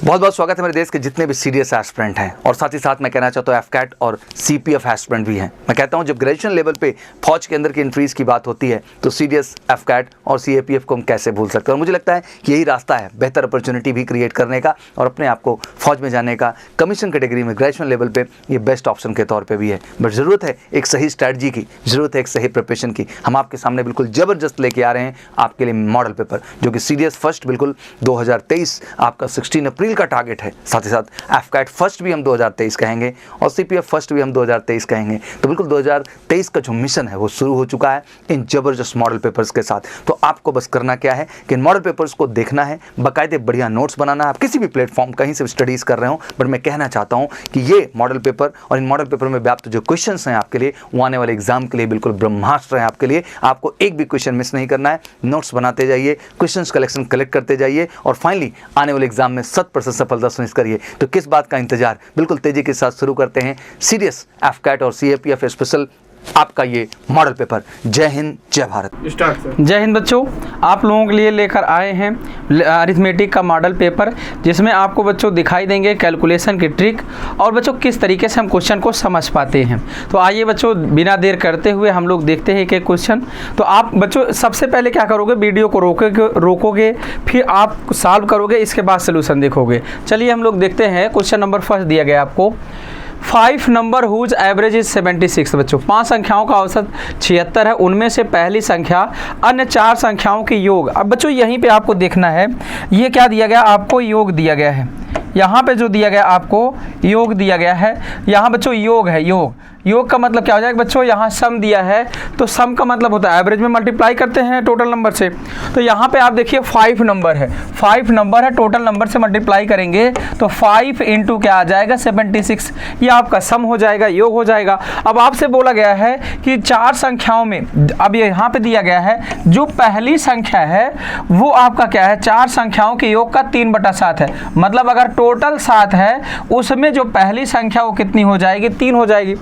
बहुत बहुत स्वागत है मेरे देश के जितने भी सीडीएस एस्पिरेंट हैं और साथ ही साथ मैं कहना चाहता हूँ एफकैट और सीपीएफ एस्पिरेंट भी हैं। मैं कहता हूँ जब ग्रेजुएशन लेवल पे फौज के अंदर की एंट्रीज की बात होती है तो सीडीएस, एफकैट और सीएपीएफ को हम कैसे भूल सकते हैं। और मुझे लगता है कि यही रास्ता है बेहतर अपॉर्चुनिटी भी क्रिएट करने का और अपने आप को फौज में जाने का। कमीशन कैटेगरी में ग्रेजुएशन लेवल पर ये बेस्ट ऑप्शन के तौर पर भी है, बट ज़रूरत है एक सही स्ट्रैटेजी की, ज़रूरत है एक सही प्रिपरेशन की। हम आपके सामने बिल्कुल ज़बरदस्त लेके आ रहे हैं आपके लिए मॉडल पेपर, जो कि सीडीएस फर्स्ट बिल्कुल 2023 आपका 16 अप्रैल का टारगेट है। साथ ही साथ एफकैट फर्स्ट भी हम 2023 कहेंगे और सीपीएफ फर्स्ट भी हम 2023 कहेंगे। तो बिल्कुल 2023 का जो मिशन है वो शुरू हो चुका है इन जबरदस्त मॉडल पेपर्स के साथ। तो आपको बस करना क्या है कि इन मॉडल पेपर्स को देखना है, बाकायदे बढ़िया नोट्स बनाना है। आप किसी भी प्लेटफॉर्म कहीं से स्टडीज़ कर रहे हो, बट मैं कहना चाहता हूँ कि ये मॉडल पेपर और इन मॉडल पेपर में व्याप्त जो क्वेश्चन हैं आपके लिए, वो आने वाले एग्जाम के लिए बिल्कुल ब्रह्मास्त्र है आपके लिए। आपको एक भी क्वेश्चन मिस नहीं करना है, नोट्स बनाते जाइए, क्वेश्चन कलेक्शन कलेक्ट करते जाइए और फाइनली आने वाले एग्जाम में 100% सफलता सुनिश्चित करिए। तो किस बात का इंतजार, बिल्कुल तेजी के साथ शुरू करते हैं सीडीएस, एफकैट और सीएपीएफ स्पेशल आपका ये मॉडल पेपर। जय हिंद, जय भारत। जय हिंद बच्चों, आप लोगों के लिए लेकर आए हैं अरिथमेटिक का मॉडल पेपर, जिसमें आपको बच्चों दिखाई देंगे कैलकुलेशन की ट्रिक और बच्चों किस तरीके से हम क्वेश्चन को समझ पाते हैं। तो आइए बच्चों, बिना देर करते हुए हम लोग देखते हैं एक एक क्वेश्चन। तो आप बच्चों सबसे पहले क्या करोगे, वीडियो को रोकोगे, फिर आप सॉल्व करोगे, इसके बाद सोल्यूशन देखोगे। चलिए हम लोग देखते हैं। क्वेश्चन नंबर फर्स्ट दिया गया आपको, 5 नंबर हुज एवरेज इज 76। बच्चों 5 संख्याओं का औसत 76 है, उनमें से पहली संख्या अन्य 4 संख्याओं के योग। अब बच्चों यहीं पे आपको देखना है, ये क्या दिया गया आपको, योग दिया गया है। यहाँ पे जो दिया गया आपको योग दिया गया है, यहाँ बच्चों योग है। योग का मतलब क्या हो जाएगा बच्चों, यहाँ सम दिया है तो सम का मतलब होता है एवरेज में मल्टीप्लाई करते हैं टोटल नंबर से। तो यहाँ पे आप देखिए 5 नंबर है, 5 नंबर है, टोटल नंबर से मल्टीप्लाई करेंगे तो 5 इंटू क्या आ जाएगा 76, ये आपका सम हो जाएगा, योग हो जाएगा। अब आपसे बोला गया है कि 4 संख्याओं में, अब यहाँ पे दिया गया है जो पहली संख्या है वो आपका क्या है, 4 संख्याओं के योग का 3/7 है। मतलब अगर टोटल 7 है उसमें जो पहली संख्या वो कितनी हो जाएगी, 3 हो जाएगी।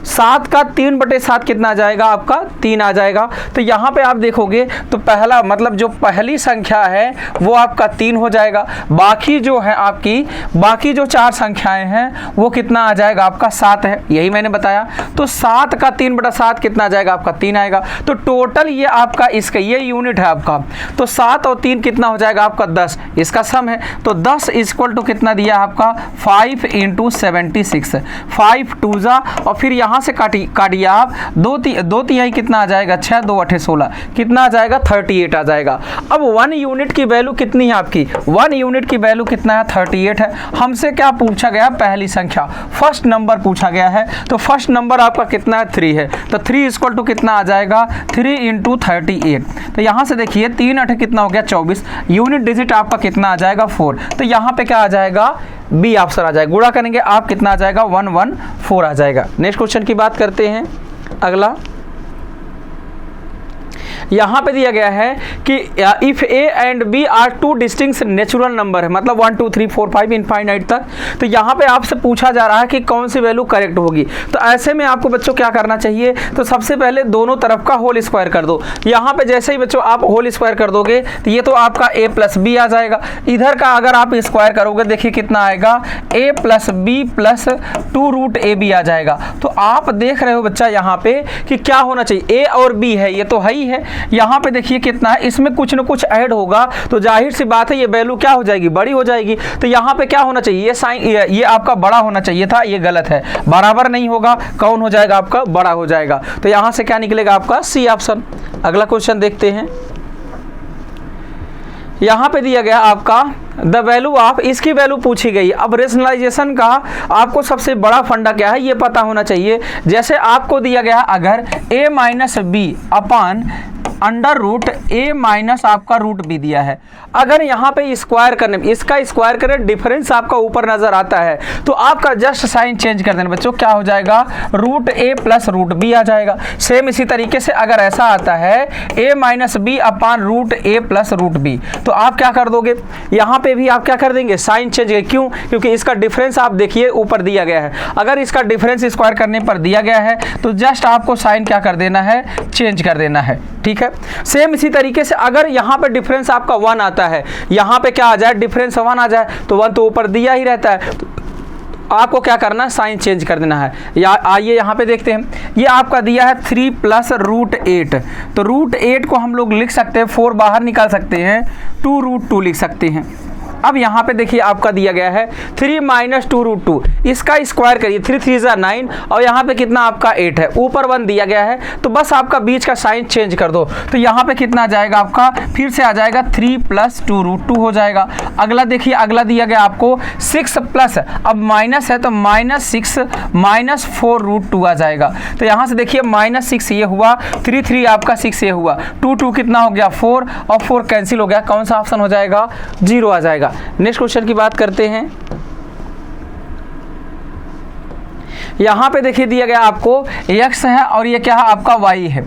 7 का 3/7 कितना आ जाएगा आपका, 3 आ जाएगा। तो यहाँ पे आप देखोगे तो पहला मतलब जो पहली संख्या है वो आपका 3 हो जाएगा। बाकी जो है आपकी बाकी जो 4 संख्याएं हैं वो कितना आ जाएगा आपका 7 है, यही मैंने बताया। तो 7 का 3/7 कितना आ जाएगा आपका 3 आएगा। तो टोटल ये आपका इसका ये यूनिट है आपका। तो 7 और 3 कितना हो जाएगा आपका 10, इसका सम है। तो 10 इक्वल टू कितना दिया आपका 5 इंटू 76, 5 2 जा और फिर यहाँ से काटिए आप 2 तिहाई कितना आ जाएगा 6, 2 8 16 कितना आ जाएगा 38 आ जाएगा। अब 1 यूनिट की वैल्यू कितनी है आपकी, 1 यूनिट की वैल्यू कितना है 38 है। हमसे क्या पूछा गया, पहली संख्या फर्स्ट नंबर पूछा गया है। तो फर्स्ट नंबर आपका कितना है 3 है। तो 3 इक्वल टू कितना आ जाएगा 3 इंटू 38। तो यहाँ से देखिए 3 8 कितना हो गया 24, यूनिट डिजिट आपका कितना आ जाएगा 4। तो यहाँ पे क्या आ जाएगा बी ऑप्शन आ जाएगा। गुणा करेंगे आप कितना आ जाएगा 114 आ जाएगा। नेक्स्ट क्वेश्चन की बात करते हैं। अगला यहाँ पे दिया गया है कि if a and b are 2 distinct natural number है, मतलब 1 2 3 4 5 इनफाइनाइट तक। तो यहाँ पे आपसे पूछा जा रहा है कि कौन सी वैल्यू करेक्ट होगी। तो ऐसे में आपको बच्चों क्या करना चाहिए, तो सबसे पहले दोनों तरफ का होल स्क्वायर कर दो। यहाँ पे जैसे ही बच्चों आप होल स्क्वायर कर दोगे तो ये तो आपका a प्लस बी आ जाएगा। इधर का अगर आप स्क्वायर करोगे देखिए कितना आएगा a plus B plus 2 root A B आ जाएगा। तो आप देख रहे हो बच्चा यहाँ पे कि क्या होना चाहिए, a और b है, ये तो है ही है। यहाँ पे देखिए कितना है, इसमें कुछ न कुछ ऐड होगा तो जाहिर सी बात है ये वैल्यू क्या हो जाएगी, बड़ी हो जाएगी। तो यहाँ पे क्या होना चाहिए, ये साइन ये आपका बड़ा होना चाहिए था, ये गलत है, बराबर नहीं होगा। कौन हो जाएगा आपका, बड़ा हो जाएगा। तो यहाँ से क्या निकलेगा आपका सी ऑप्शन। अगला क्वेश्चन देखते हैं। यहाँ पे दिया गया आपका द वैल्यू ऑफ, इसकी वैल्यू पूछी गई। अब रेशनलाइजेशन का आपको सबसे बड़ा फंडा क्या है ये पता होना चाहिए। जैसे आपको दिया गया अगर a minus b upon under root a minus आपका रूट b दिया है, अगर यहाँ पे स्क्वायर करने इसका स्क्वायर करें डिफरेंस आपका ऊपर नजर आता है तो आपका जस्ट साइन चेंज कर देना बच्चों, क्या हो जाएगा root a plus root b आ जाएगा। सेम इसी तरीके से अगर ऐसा आता है a minus b upon root a plus root b, तो आप क्या कर दोगे, यहाँ पे भी आप क्या कर देंगे साइन चेंज। क्यों, क्योंकि इसका डिफरेंस आप देखिए ऊपर दिया गया है। अगर इसका डिफरेंस स्क्वायर करने पर दिया गया है तो जस्ट आपको साइन क्या कर देना है, चेंज कर देना है। ठीक है। सेम इसी तरीके से अगर यहाँ पे डिफरेंस आपका 1 आता है, यहाँ पे क्या आ जाए, डिफरेंस 1 आ जाए, तो 1 तो ऊपर दिया ही रहता है, आपको क्या करना है, साइन चेंज कर देना है। या आइए यहाँ पे देखते हैं, ये आपका दिया है 3 + √8, तो √8 को हम लोग लिख सकते हैं, 4 बाहर निकाल सकते हैं, 2√2 लिख सकते हैं। अब यहाँ पे देखिए आपका दिया गया है 3 - 2√2, इसका स्क्वायर करिए, 3 3 = 9 और यहाँ पे कितना आपका 8 है, ऊपर 1 दिया गया है, तो बस आपका बीच का साइन चेंज कर दो, तो यहाँ पे कितना आ जाएगा आपका, फिर से आ जाएगा 3 + 2√2 हो जाएगा। अगला देखिए, अगला दिया गया आपको 6 प्लस, अब माइनस है तो -6 - 4√2 आ जाएगा, तो यहाँ से देखिए -6 ये हुआ, 3 3 आपका 6 ये हुआ, 2 2 कितना हो गया 4 और 4 कैंसिल हो गया, कौन सा ऑप्शन हो जाएगा, 0 आ जाएगा। नेक्स्ट क्वेश्चन की बात करते हैं। यहां पे देखिए दिया गया आपको x है और ये क्या है आपका y है,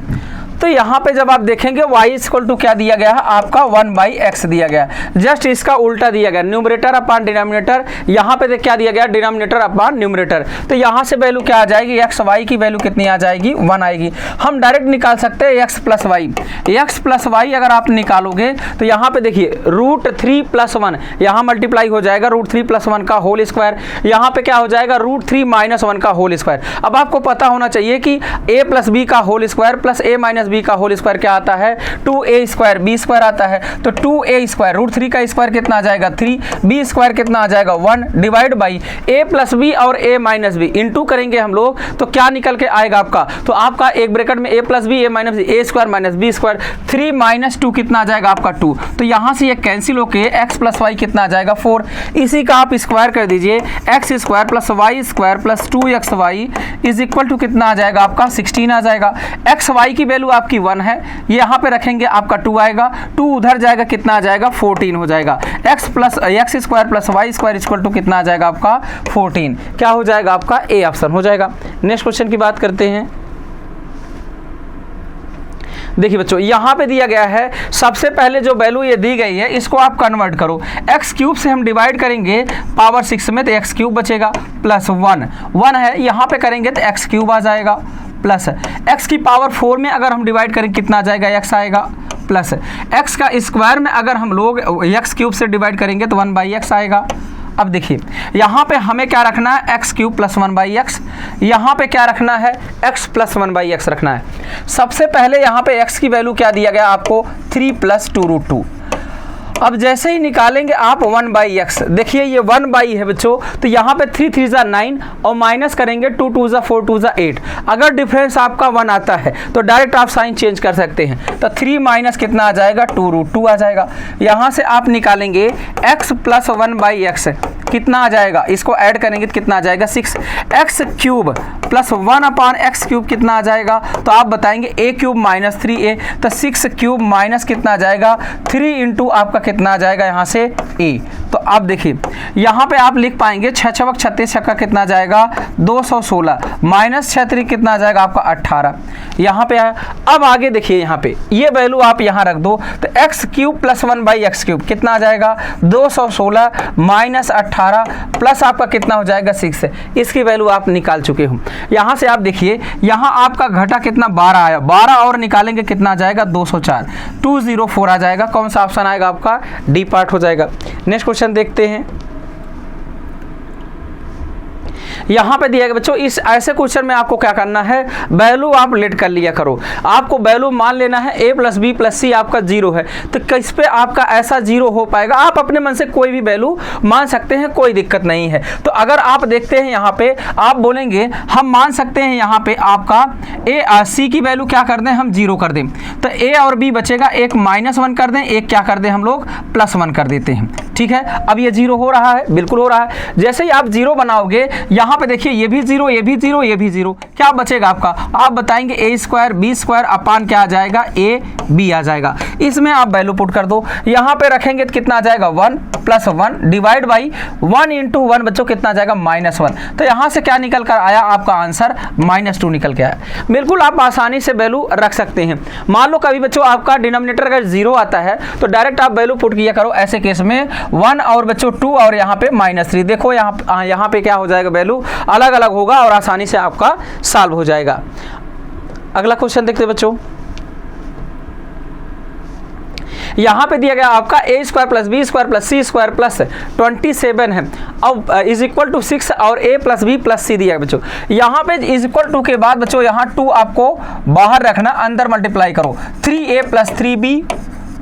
तो यहाँ पे जब आप देखेंगे y = क्या दिया गया है आपका 1/x दिया गया है, जस्ट इसका उल्टा दिया गया, न्यूमरेटर अपॉन डिनोमिनेटर, यहाँ पे क्या दिया गया, डिनोमिनेटर अपॉन न्यूमरेटर, तो यहाँ से वैल्यू क्या आ जाएगी, x y की वैल्यू कितनी आ जाएगी, 1 आएगी। हम डायरेक्ट निकाल सकते हैं x + y अगर आप निकालोगे तो यहाँ पे देखिए √3 + 1, यहाँ मल्टीप्लाई हो जाएगा √3 + 1 का होल स्क्वायर, यहाँ पे क्या हो जाएगा √3 - 1 का होल स्क्वायर। अब आपको पता होना चाहिए कि a + b का whole square plus a - b का होल स्क्वायर क्या आता है, 2a² b² आता है, तो 2a² √3 का स्क्वायर कितना आ जाएगा 3, b² कितना आ जाएगा 1, डिवाइड बाई a + b और a - b इंटू करेंगे हम लोग, तो क्या निकल के आएगा आपका, तो आपका एक ब्रैकेट में a + b a - b, a² - b², 3 - 2 कितना आ जाएगा आपका 2, तो यहाँ से ये कैंसिल होके x + y कितना आ जाएगा 4, इसी का आप स्क्वायर कर दीजिए, x² + y² + 2xy = कितना आ जाएगा आपका 16 आ जाएगा। x y की वैल्यू आपकी 1 है, यहाँ पे रखेंगे आपका 2 आएगा, 2 उधर जाएगा कितना आ जाएगा 14 हो जाएगा, x² + y² = कितना आ जाएगा आपका 14, क्या हो जाएगा आपका ए ऑप्शन हो जाएगा। नेक्स्ट क्वेश्चन की बात करते हैं। देखिए बच्चों यहाँ पे दिया गया है, सबसे पहले जो वैल्यू ये दी गई है इसको आप कन्वर्ट करो, x³ से हम डिवाइड करेंगे पावर 6 में तो x³ बचेगा, प्लस 1 है, यहाँ पे करेंगे तो x³ आ जाएगा, प्लस x की पावर 4 में अगर हम डिवाइड करें कितना आ जाएगा x आएगा, प्लस x का स्क्वायर में अगर हम लोग x³ से डिवाइड करेंगे तो 1/x आएगा। अब देखिए यहाँ पे हमें क्या रखना है, x³ + 1/x, यहाँ पे क्या रखना है, x + 1/x रखना है। सबसे पहले यहाँ पे x की वैल्यू क्या दिया गया आपको 3 + 2√2, अब जैसे ही निकालेंगे आप 1/x, देखिए ये 1 है बच्चों, तो यहाँ पे 3 3 = 9 और माइनस करेंगे 2 2 = 4 2 = 8, अगर डिफरेंस आपका 1 आता है तो डायरेक्ट आप साइन चेंज कर सकते हैं, तो 3 - कितना आ जाएगा 2√2 आ जाएगा। यहाँ से आप निकालेंगे x + 1/x कितना आ जाएगा, इसको ऐड करेंगे तो कितना आ जाएगा 6, x³ + 1/x³ कितना आ जाएगा, तो आप बताएंगे a³ - 3a, तो 6³ - कितना आ जाएगा 3 इंटू आपका कितना आ जाएगा यहाँ से a, तो आप देखिए यहाँ पे आप लिख पाएंगे 6 × 36 छक्का कितना आ जाएगा 216, -6 कितना आ जाएगा आपका 18, यहाँ पे है। अब आगे देखिए यहाँ पे ये वैल्यू आप यहाँ रख दो, तो x³ + 1/x³ कितना आ जाएगा 216 - 18 प्लस आपका कितना हो जाएगा 6, इसकी वैल्यू आप निकाल चुके हो। यहाँ से आप देखिए यहाँ आपका घटा कितना 12 आया, 12 और निकालेंगे कितना आ जाएगा 204, 204 आ जाएगा, कौन सा ऑप्शन आएगा आपका डी पार्ट हो जाएगा। नेक्स्ट क्वेश्चन देखते हैं। यहाँ पे दिया गया बच्चों, इस ऐसे क्वेश्चन में आपको क्या करना है, वैल्यू आप लेट कर लिया करो, आपको वैल्यू मान लेना है a + b + c आपका 0 है, तो किस पे आपका ऐसा 0 हो पाएगा, आप अपने मन से कोई भी वैल्यू मान सकते हैं, कोई दिक्कत नहीं है। तो अगर आप देखते हैं यहाँ पे आप बोलेंगे हम मान सकते हैं यहाँ पे आपका c की वैल्यू क्या कर दें, हम 0 कर दें, तो a और b बचेगा, एक -1 कर दें, एक क्या कर दें हम लोग +1 कर देते हैं, ठीक है। अब ये 0 हो रहा है, बिल्कुल हो रहा है। जैसे ही आप 0 बनाओगे यहाँ पे देखिए ये भी 0, ये भी 0, ये भी 0, क्या बचेगा आपका, आप बताएंगे a² b² अपान क्या आ जाएगा a b आ जाएगा, इसमें आप वैल्यू पुट कर दो, यहाँ पे रखेंगे तो कितना आ जाएगा 1 + 1 डिवाइड बाई 1 × 1 बच्चों कितना आ जाएगा -1, तो यहाँ से क्या निकल कर आया आपका आंसर -2 निकल के आया। बिल्कुल आप आसानी से वैल्यू रख सकते हैं। मान लो कभी बच्चों आपका डिनोमिनेटर अगर 0 आता है तो डायरेक्ट आप वैल्यू पुट किया करो, ऐसे केस में 1 और बच्चों 2 और यहाँ पे -3, देखो यहाँ पे क्या हो जाएगा वैल्यू अलग अलग होगा और आसानी से आपका सॉल्व हो जाएगा। अगला क्वेश्चन देखते हैं बच्चों। यहाँ पे दिया गया आपका a square plus b square plus c square plus 27 है। अब इज इक्वल टू 6 और a plus B plus c दिया है बच्चों। यहाँ पे इज इक्वल टू के बाद बच्चों यहाँ 2 आपको बाहर रखना, अंदर मल्टीप्लाई करो 3a प्लस 3b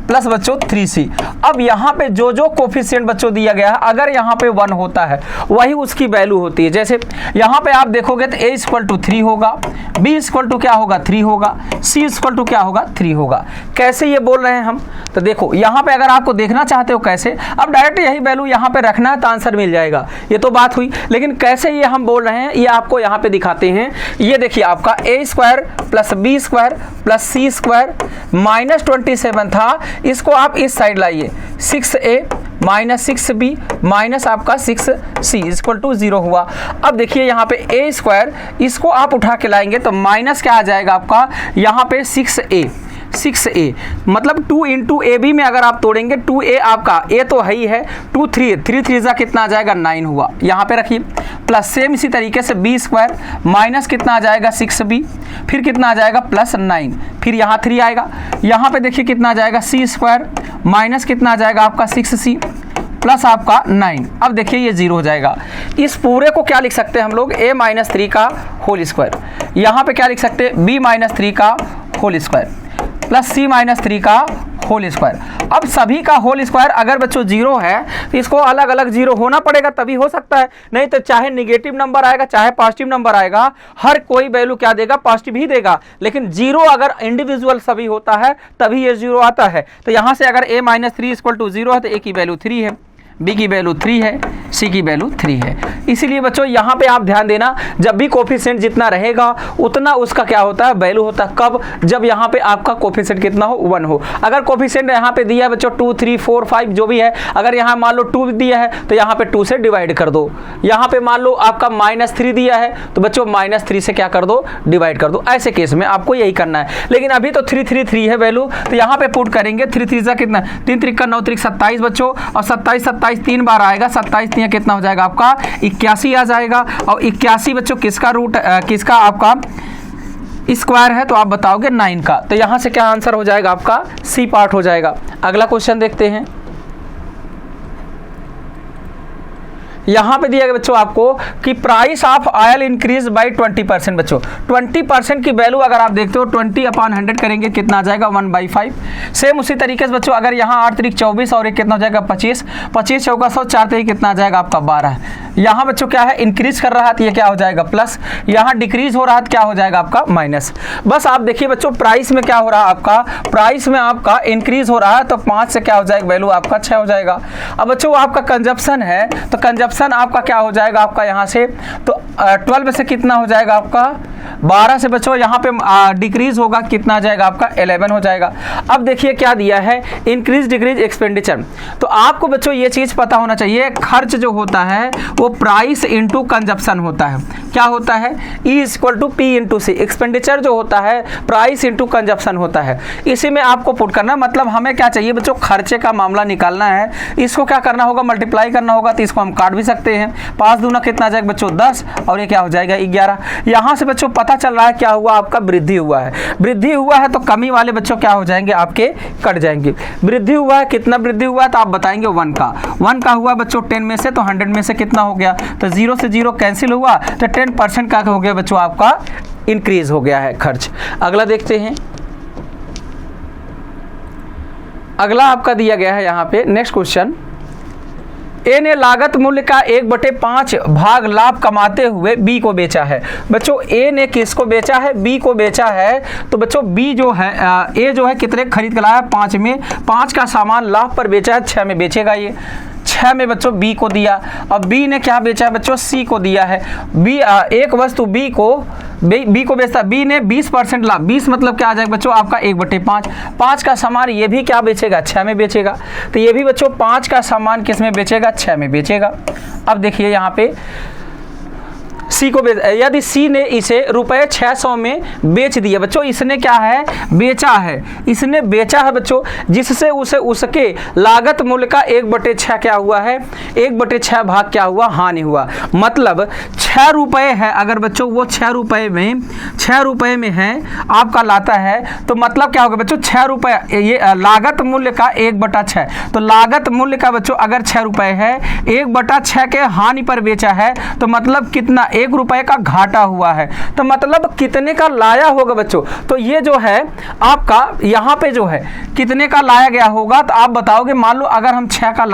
प्लस बच्चों 3c। अब यहाँ पे जो जो कोफिशिएंट बच्चों दिया गया है, अगर यहाँ पे 1 होता है वही उसकी वैल्यू होती है। जैसे यहाँ पे आप देखोगे तो a इक्वल टू 3 होगा, b इक्वल टू क्या होगा 3 होगा, c इक्वल टू क्या होगा 3 होगा। कैसे ये बोल रहे हैं हम, तो देखो यहाँ पे अगर आपको देखना चाहते हो कैसे, अब डायरेक्ट यही वैल्यू यहाँ पे रखना है तो आंसर मिल जाएगा, ये तो बात हुई। लेकिन कैसे ये हम बोल रहे हैं ये आपको यहाँ पे दिखाते हैं। ये देखिए आपका a square plus b square plus c square minus 27 था, इसको आप इस साइड लाइए 6a माइनस 6b माइनस आपका 6c इक्वल टू 0 हुआ। अब देखिए यहाँ पे a स्क्वायर, इसको आप उठा के लाएंगे तो माइनस क्या आ जाएगा आपका यहाँ पे 6a मतलब 2 इंटू ए बी में अगर आप तोड़ेंगे 2a आपका a तो है ही है, 2 3 3 जा कितना आ जाएगा 9 हुआ, यहाँ पे रखिए। प्लस सेम इसी तरीके से b स्क्वायर माइनस कितना आ जाएगा 6b, फिर कितना आ जाएगा प्लस 9, फिर यहाँ 3 आएगा, यहाँ पे देखिए कितना आ जाएगा c स्क्वायर माइनस कितना आ जाएगा आपका 6c प्लस आपका 9। अब देखिए ये 0 हो जाएगा। इस पूरे को क्या लिख सकते हैं हम लोग, a माइनस 3 का होल स्क्वायर, यहाँ पे क्या लिख सकते हैं b माइनस 3 का whole square plus c minus 3 का होल स्क्वायर। अब सभी का होल स्क्वायर अगर बच्चों 0 है तो इसको अलग अलग 0 होना पड़ेगा तभी हो सकता है, नहीं तो चाहे निगेटिव नंबर आएगा चाहे पॉजिटिव नंबर आएगा, हर कोई वैल्यू क्या देगा पॉजिटिव ही देगा। लेकिन 0 अगर इंडिविजुअल सभी होता है तभी ये 0 आता है। तो यहाँ से अगर a माइनस 3 इक्वल टू 0 है तो a की वैल्यू 3 है, b की वैल्यू 3 है, c की वैल्यू 3 है। इसीलिए बच्चों यहाँ पे आप ध्यान देना, जब भी कोफिशिएंट जितना रहेगा उतना उसका क्या होता है वैल्यू होता है। कब, जब यहाँ पे आपका कोफिशिएंट कितना हो 1 हो। अगर कोफिशिएंट यहाँ पे दिया है बच्चों 2 3 4 5 जो भी है, अगर यहाँ मान लो 2 दिया है तो यहाँ पे 2 से डिवाइड कर दो। यहाँ पे मान लो आपका माइनस 3 दिया है तो बच्चों माइनस 3 से क्या कर दो डिवाइड कर दो। ऐसे केस में आपको यही करना है। लेकिन अभी तो 3 3 3 है वैल्यू, तो यहाँ पे पुट करेंगे 3 3 कितना 3 3 का 9 3 27 बच्चों, और 27 3 बार आएगा, 27 3 कितना हो जाएगा आपका 81 आ जाएगा। और 81 बच्चों किसका रूट किसका आपका स्क्वायर है, तो आप बताओगे 9 का। तो यहां से क्या आंसर हो जाएगा आपका सी पार्ट हो जाएगा। अगला क्वेश्चन देखते हैं। यहाँ पे दिया गया बच्चों आपको कि price of oil increase by 20%। बच्चों 20% की वैल्यू अगर आप देखते हो 20/100 करेंगे कितना आ जाएगा 1/5। सेम उसी तरीके से बच्चों अगर यहाँ 8 3 24 और एक कितना हो जाएगा 25, 25 चौका 100 4 3 कितना आ जाएगा आपका 12। यहाँ बच्चों क्या है इंक्रीज कर रहा है तो ये क्या हो जाएगा प्लस, यहाँ डिक्रीज हो रहा है तो क्या हो जाएगा आपका माइनस। बस आप देखिए बच्चों प्राइस में क्या हो रहा है आपका, प्राइस में आपका इंक्रीज हो रहा है तो 5 से क्या हो जाएगा वैल्यू आपका 6 हो जाएगा। अब बच्चों आपका कंजप्शन है तो कंजप्शन आपका क्या हो जाएगा आपका यहाँ से, तो 12 में से कितना हो जाएगा आपका 12 से बच्चों यहाँ पे डिक्रीज होगा कितना आ जाएगा आपका 11 हो जाएगा। अब देखिए क्या दिया है इंक्रीज डिक्रीज एक्सपेंडिचर। तो आपको बच्चों ये चीज पता होना चाहिए, खर्च जो होता है वो प्राइस इंटू कंजप्शन होता है। क्या होता है E equal to P into C। Expenditure जो होता है प्राइस इंटू कंजप्शन होता है। इसी में आपको पुट करना, मतलब हमें क्या चाहिए बच्चों खर्चे का मामला निकालना है, इसको क्या करना होगा मल्टीप्लाई करना होगा। तो इसको हम काट भी सकते हैं, 5 दूना कितना आ जाएगा बच्चों 10 और ये क्या हो जाएगा 11। यहाँ से बच्चों पता चल रहा है क्या हुआ आपका वृद्धि हुआ है। वृद्धि हुआ है तो कमी वाले बच्चों क्या हो जाएंगे आपके कट जाएंगे। वृद्धि हुआ है कितना वृद्धि हुआ है तो आप बताएंगे 1 का हुआ बच्चों 10 में से, तो 100 में से कितना हो गया, तो 0 से 0 कैंसिल हुआ तो 10% का हो गया बच्चों आपका इंक्रीज हो गया है खर्च। अगला देखते हैं। अगला आपका दिया गया है यहाँ पे नेक्स्ट क्वेश्चन, ए ने लागत मूल्य का 1/5 भाग लाभ कमाते हुए बी को बेचा है। बच्चों ए ने किसको बेचा है, बी को बेचा है। तो बच्चों बी जो है ए जो है कितने खरीद के लाया 5 में, 5 का सामान लाभ पर बेचा है, 6 में बेचेगा। ये 6 में बच्चों बी को दिया। अब बी ने क्या बेचा है बच्चों सी को दिया है। बी एक वस्तु बी को बेचता, बी ने 20% लाभ, 20 मतलब क्या आ जाएगा बच्चों आपका 1/5, 5 का सामान ये भी क्या बेचेगा 6 में बेचेगा। तो ये भी बच्चों 5 का सामान किस में बेचेगा 6 में बेचेगा। अब देखिए यहाँ पे सी को यदि सी ने इसे रुपये 600 में बेच दिया बच्चों, इसने क्या है बेचा है, इसने बेचा है बच्चों, जिससे उसे उसके लागत मूल्य का 1/6 क्या हुआ है, 1/6 भाग क्या हुआ, हानि हुआ। मतलब 6 रुपये है, अगर बच्चों वो 6 रुपये में है आपका लाता है, तो मतलब क्या होगा बच्चों 6 रुपये, ये लागत मूल्य का 1/6, तो लागत मूल्य का बच्चों अगर 6 रुपये है 1/6 के हानि पर बेचा है, तो मतलब कितना 1 रुपये का घाटा हुआ है, तो मतलब कितने का लाया होगा बच्चों। तो ये जो है आपका यहाँ पे जो है कितने का लाया गया होगा, तो आप बताओगे मान लो अगर हम 6 का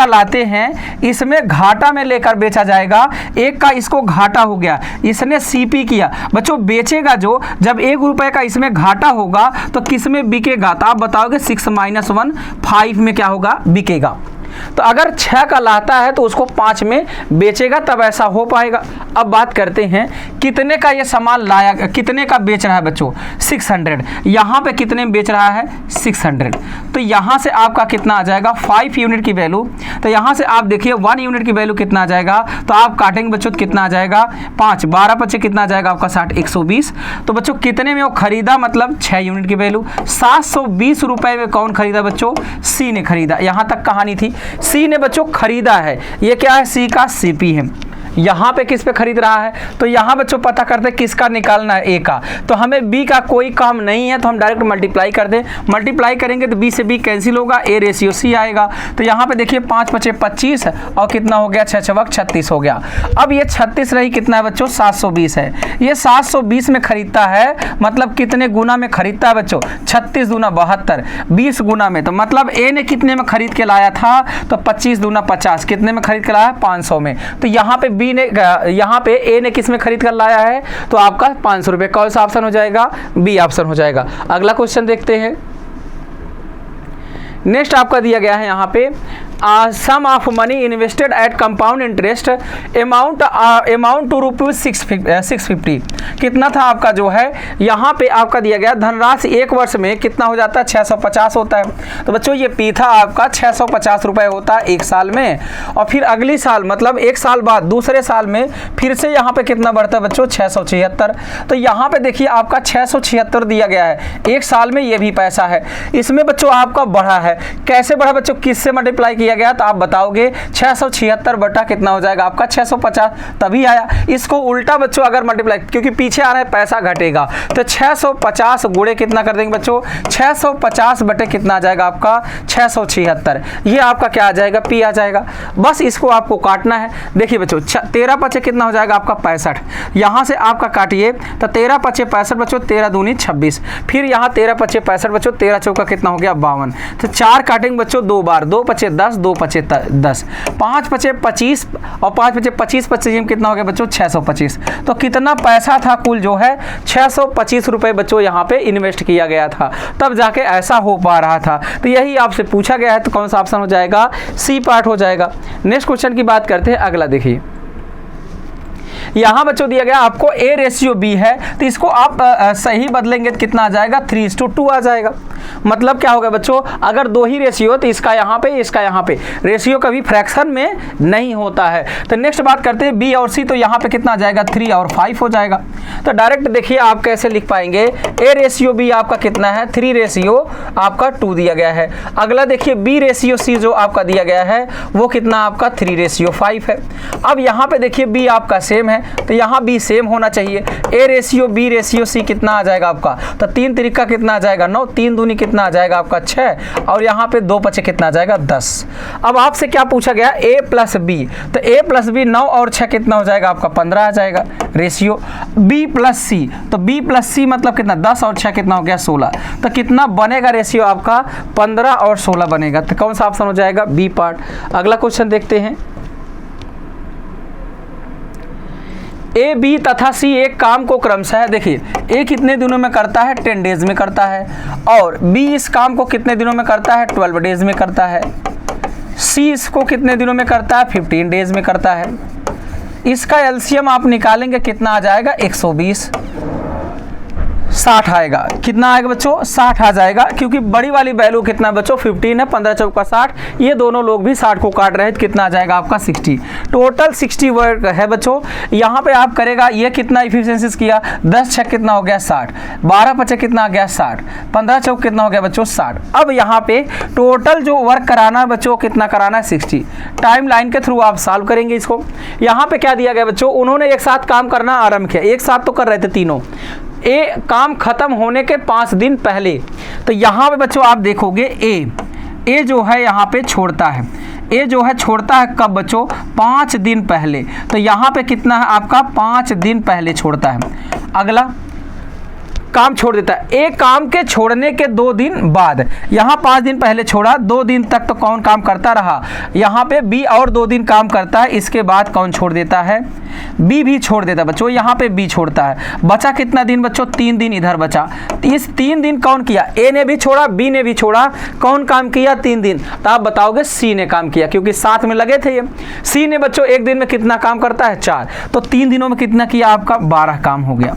लाते हैं, इसमें घाटा में लेकर बेचा जाएगा, 1 का इसको घाटा हो गया, इसने सीपी किया बच्चों, बेचेगा जो जब 1 रुपये का इसमें घाटा होगा तो किस में बिकेगा, तो आप बताओगे 6 - 1 5 में क्या होगा, बिकेगा। तो अगर 6 का लाता है तो उसको 5 में बेचेगा, तब ऐसा हो पाएगा। अब बात करते हैं कितने का ये सामान लाया, कितने का बेच रहा है बच्चों 600, यहाँ पे कितने में बेच रहा है 600, तो यहाँ से आपका कितना आ जाएगा 5 यूनिट की वैल्यू, तो यहाँ से आप देखिए 1 यूनिट की वैल्यू कितना आ जाएगा, तो आप काटेंगे बच्चों तो कितना आ जाएगा 5, 12 × 5 कितना आ जाएगा आपका 60, 120। तो बच्चों कितने में वो खरीदा, मतलब 6 यूनिट की वैल्यू 720 रुपये में कौन खरीदा बच्चों, सी ने खरीदा। यहाँ तक कहानी थी, सी ने बच्चों खरीदा है, ये क्या है सी का सीपी है। यहाँ पे किस पे खरीद रहा है, तो यहाँ बच्चों पता करते हैं किसका निकालना है, ए का, तो हमें बी का कोई काम नहीं है, तो हम डायरेक्ट मल्टीप्लाई कर दें, मल्टीप्लाई करेंगे तो बी से बी कैंसिल होगा, ए रेशियो सी आएगा। तो यहाँ पे देखिए 5 × 5 = 25 और कितना हो गया 6 × 6 = 36 हो गया। अब ये 36 रही, कितना है बच्चों 720 है, ये 720 में खरीदता है, मतलब कितने गुना में खरीदता है बच्चों 36 दूना 72, 20 गुना में, तो मतलब ए ने कितने में खरीद के लाया था, तो 25 दूना 50, कितने में खरीद के लाया 500 में। तो यहाँ पे बी ने, यहाँ पे ए ने किस में खरीद कर लाया है, तो आपका 500 रुपये, कौन सा ऑप्शन हो जाएगा, बी ऑप्शन हो जाएगा। अगला क्वेश्चन देखते हैं। नेक्स्ट आपका दिया गया है यहाँ पे sum of money invested at compound interest amount to ₹650, कितना था आपका जो है यहाँ पे आपका दिया गया धनराशि 1 वर्ष में कितना हो जाता है 650 होता है। तो बच्चों ये पी था आपका 650 रुपये होता है 1 साल में, और फिर अगली साल मतलब 1 साल बाद दूसरे साल में फिर से यहाँ पे कितना बढ़ता है बच्चों 676। तो यहाँ पे देखिए आपका 676 दिया गया है 1 साल में, ये भी पैसा है, इसमें बच्चों आपका बढ़ा है, कैसे बढ़ा बच्चों, किससे मल्टीप्लाई किया गया, तो आप बताओगे 676 बटा कितना हो जाएगा आपका 650, तभी आया। इसको उल्टा बच्चों अगर मल्टीप्लाई, क्योंकि पीछे आ रहा है पैसा घटेगा, तो 650 गुणे कितना कर देंगे बच्चों 650 बटे कितना आ जाएगा आपका 676, ये आपका क्या आ जाएगा पी आ जाएगा। बस इसको आपको काटना है। देखिए बच्चों 13 × 5 कितना हो जाएगा आपका 65, यहाँ से आपका काटिए तो 13 × 5 = 65 बच्चों, 13 दूनी 26, फिर यहाँ 13 × 5 = 65 बच्चों, 13 चौका कितना हो गया 52, तो 4 काटेंगे बच्चों 2 बार, 2 × 5 = 10, 2 × 5 = 10, 5 × 5 = 25 और 5 × 5 = 25 में कितना हो गया बच्चों 625। तो कितना पैसा था कुल जो है 625 रुपये बच्चों यहाँ पे इन्वेस्ट किया गया था, तब जाके ऐसा हो पा रहा था। तो यही आपसे पूछा गया है, तो कौन सा ऑप्शन हो जाएगा, सी पार्ट हो जाएगा। नेक्स्ट क्वेश्चन की बात करते हैं, अगला देखिए। यहाँ बच्चों दिया गया आपको A रेशियो B है, तो इसको आप सही बदलेंगे तो कितना आ जाएगा 3:2 आ जाएगा। मतलब क्या होगा बच्चों, अगर 2 ही रेशियो तो इसका यहाँ पे इसका यहाँ पे, रेशियो कभी फ्रैक्शन में नहीं होता है। तो नेक्स्ट बात करते हैं B और C, तो यहाँ पे कितना आ जाएगा 3 और 5 हो जाएगा। तो डायरेक्ट देखिए आप कैसे लिख पाएंगे, A रेशियो B आपका कितना है 3 रेशियो आपका 2 दिया गया है। अगला देखिए B रेशियो C जो आपका दिया गया है वो कितना आपका 3 रेशियो 5 है। अब यहाँ पे देखिए B आपका सेम है, तो यहाँ B सेम होना चाहिए। A ratio B ratio C कितना आ जाएगा आपका, तो 3 तरीका कितना आ जाएगा 9, 3 दूनी कितना आ जाएगा आपका 6 और यहाँ पे 2 × 5 कितना आ जाएगा 10। अब आपसे क्या पूछा गया A + B, तो A + B 9 और 6 कितना हो जाएगा आपका 15 आ जाएगा रेशियो। B + C, तो B + C मतलब कितना 10 और 6 कितना हो गया 16, तो कितना बनेगा रेशियो आपका 15 और 16 बनेगा। तो कौन सा ऑप्शन हो जाएगा बी पार्ट। अगला क्वेश्चन देखते हैं। ए बी तथा सी एक काम को क्रमशः, देखिए ए कितने दिनों में करता है 10 डेज में करता है, और बी इस काम को कितने दिनों में करता है 12 डेज में करता है, सी इसको कितने दिनों में करता है 15 डेज में करता है। इसका एलसीएम आप निकालेंगे कितना आ जाएगा 120। 60 आएगा। कितना आएगा बच्चों? 60 आ जाएगा, क्योंकि बड़ी वाली वैल्यू कितना है बच्चों? 15 है, 15 चौका 60, ये दोनों लोग भी 60 को काट रहे हैं, कितना आ जाएगा आपका? 60। टोटल 60 वर्क है बच्चों। यहाँ पे आप करेगा, ये कितना इफिशियंसीज किया? 10 छक कितना हो गया? 60। 12 पचे कितना आ गया? 60। 15 चौक कितना हो गया बच्चों? 60। अब यहाँ पे टोटल जो वर्क कराना है बच्चों, कितना कराना है? 60। टाइम लाइन के थ्रू आप सॉल्व करेंगे इसको। यहाँ पे क्या दिया गया बच्चों? उन्होंने एक साथ काम करना आरंभ किया, एक साथ तो कर रहे थे तीनों, ए काम खत्म होने के 5 दिन पहले। तो यहाँ पे बच्चों आप देखोगे ए जो है यहाँ पे छोड़ता है, ए जो है छोड़ता है कब बच्चों? 5 दिन पहले। तो यहाँ पे कितना है आपका? 5 दिन पहले छोड़ता है। अगला काम छोड़ देता है, एक काम के छोड़ने के 2 दिन बाद, यहाँ 5 दिन पहले छोड़ा, 2 दिन तक तो कौन काम करता रहा? यहाँ पे बी और 2 दिन काम करता है, इसके बाद कौन छोड़ देता है? बी भी छोड़ देता है बच्चों। यहाँ पे बी छोड़ता है, बचा कितना दिन बच्चों? 3 दिन इधर बचा। इस 3 दिन कौन किया? ए ने भी छोड़ा, बी ने भी छोड़ा, कौन काम किया? 3 दिन। तो आप बताओगे सी ने काम किया, क्योंकि साथ में लगे थे ये। सी ने बच्चों एक दिन में कितना काम करता है? 4। तो 3 दिनों में कितना किया आपका? 12 काम हो गया।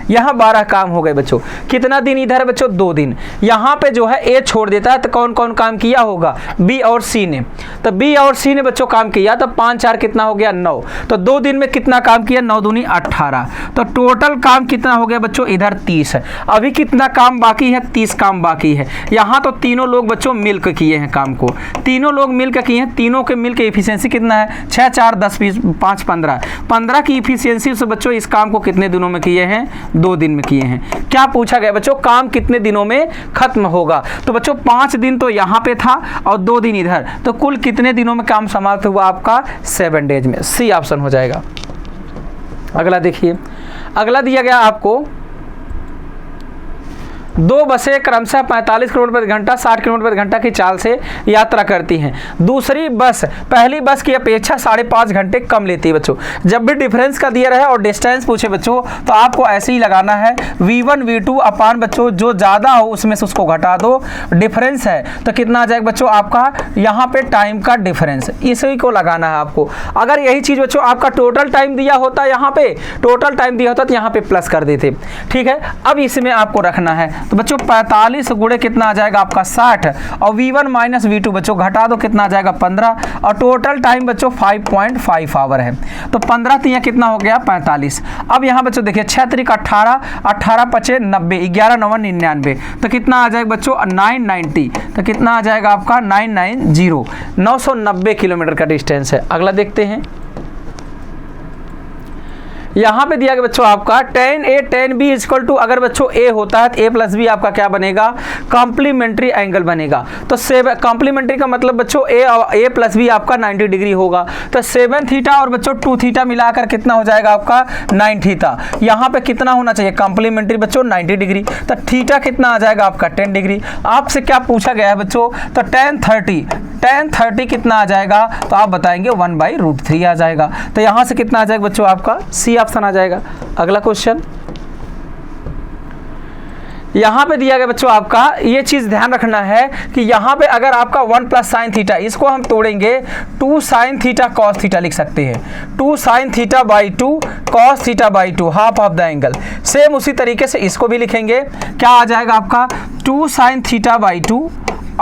यहाँ 12 काम हो गए बच्चों। कितना दिन इधर है बच्चों? 2 दिन। यहाँ पे जो है ए छोड़ देता है, तो कौन कौन काम किया होगा? बी और सी ने। तो बी और सी ने बच्चों काम किया, तो 5 4 कितना हो गया? 9। तो 2 दिन में कितना काम किया? 9 दूनी 18। तो टोटल काम कितना हो गया बच्चों? इधर 30 है। अभी कितना काम बाकी है? 30 काम बाकी है। यहाँ तो तीनों लोग बच्चों मिलकर किए हैं काम को, तीनों लोग मिलकर किए हैं। तीनों के मिलकर इफिशियंसी कितना है? 6 4 10 20 5 15। 15 की इफिशियंसी से बच्चों इस काम को कितने दिनों में किए हैं? 2 दिन में किए हैं। क्या पूछा गया बच्चों? काम कितने दिनों में खत्म होगा? तो बच्चों 5 दिन तो यहाँ पे था और 2 दिन इधर, तो कुल कितने दिनों में काम समाप्त हुआ आपका? 7 डेज में। सी ऑप्शन हो जाएगा। अगला देखिए, अगला दिया गया आपको 2 बसें क्रमशः 45 किलोमीटर प्रति घंटा 60 किलोमीटर प्रति घंटा की चाल से यात्रा करती हैं। दूसरी बस पहली बस की अपेक्षा 5.5 घंटे कम लेती है बच्चों। जब भी डिफरेंस का दिया रहे और डिस्टेंस पूछे बच्चों, तो आपको ऐसे ही लगाना है V1 V2 अपान बच्चों जो ज़्यादा हो उसमें से उसको घटा दो, डिफरेंस है तो कितना आ जाएगा बच्चों आपका? यहाँ पे टाइम का डिफरेंस, इसी को लगाना है आपको। अगर यही चीज़ बच्चों आपका टोटल टाइम दिया होता, यहाँ पे टोटल टाइम दिया होता तो यहाँ पे प्लस कर देते। ठीक है, अब इसमें आपको रखना है, तो बच्चों 45 गुणे कितना आ जाएगा आपका? 60, और V1 माइनस V2 बच्चों घटा दो, कितना आ जाएगा? 15, और टोटल टाइम बच्चों 5.5 आवर है। तो 15 तिया कितना हो गया? 45। अब यहाँ बच्चों देखिए 6 त्रिक 18, 18 पचे 90, 11 9 99, तो कितना आ जाएगा बच्चों? 990। तो कितना आ जाएगा आपका? 990, 990 किलोमीटर का डिस्टेंस है। अगला देखते हैं, यहाँ पे दिया गया बच्चों आपका tan A tan B equal to, अगर बच्चों A होता है तो A प्लस बी आपका क्या बनेगा? कॉम्प्लीमेंट्री एंगल बनेगा। तो कॉम्प्लीमेंट्री का मतलब बच्चों A प्लस बी आपका 90 डिग्री होगा। तो 7 थीटा और बच्चों 2 थीटा मिलाकर कितना हो जाएगा आपका? 9 थीटा। यहाँ पे कितना होना चाहिए? कॉम्प्लीमेंट्री बच्चों 90 डिग्री। तो थीटा कितना आ जाएगा आपका? 10 डिग्री। आपसे क्या पूछा गया है बच्चों? तो tan 30 कितना आ जाएगा? तो आप बताएंगे 1/√3 आ जाएगा। तो यहाँ से कितना आ जाएगा बच्चों आपका? सी ऑप्शन आ जाएगा। अगला क्वेश्चन, यहाँ पे दिया गया बच्चों आपका, ये चीज़ ध्यान रखना है कि यहाँ पे अगर आपका 1 प्लस साइन थीटा, इसको हम तोड़ेंगे 2 साइन थीटा कॉस थीटा लिख सकते हैं। 2 sine theta by 2 cos theta by 2 half of the angle. Same उसी तरीके से इसको भी लिखेंगे, क्या आ जाएगा आपका? 2 साइन थीटा बाई 2,